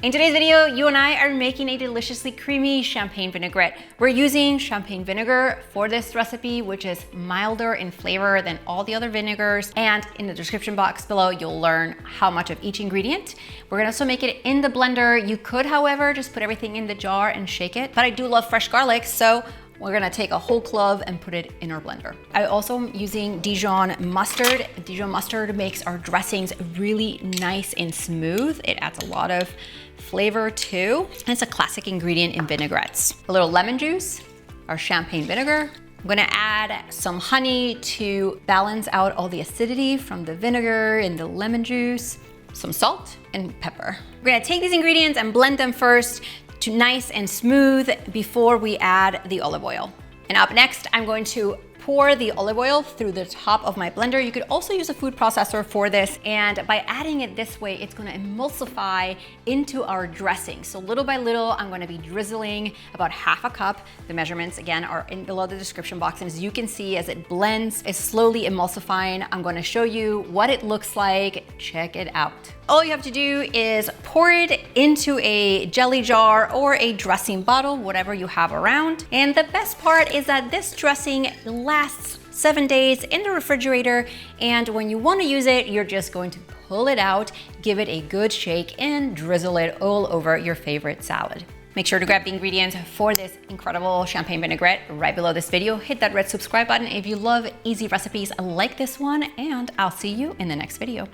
In today's video, you and I are making a deliciously creamy champagne vinaigrette. We're using champagne vinegar for this recipe, which is milder in flavor than all the other vinegars. And in the description box below, you'll learn how much of each ingredient. We're gonna also make it in the blender. You could, however, just put everything in the jar and shake it. But I do love fresh garlic, so we're gonna take a whole clove and put it in our blender. I also am using Dijon Mustard. Dijon Mustard makes our dressings really nice and smooth. It adds a lot of flavor too. And it's a classic ingredient in vinaigrettes. A little lemon juice, our champagne vinegar. I'm gonna add some honey to balance out all the acidity from the vinegar and the lemon juice, some salt and pepper. We're gonna take these ingredients and blend them first to nice and smooth before we add the olive oil. And up next, I'm going to pour the olive oil through the top of my blender. You could also use a food processor for this, and by adding it this way, it's gonna emulsify into our dressing. So little by little, I'm gonna be drizzling about half a cup. The measurements, again, are below the description box, and as you can see, as it blends, it's slowly emulsifying. I'm gonna show you what it looks like. Check it out. All you have to do is pour it into a jelly jar or a dressing bottle, whatever you have around. And the best part is that this dressing lasts 7 days in the refrigerator. And when you want to use it, you're just going to pull it out, give it a good shake, and drizzle it all over your favorite salad. Make sure to grab the ingredients for this incredible champagne vinaigrette right below this video. Hit that red subscribe button if you love easy recipes like this one, and I'll see you in the next video.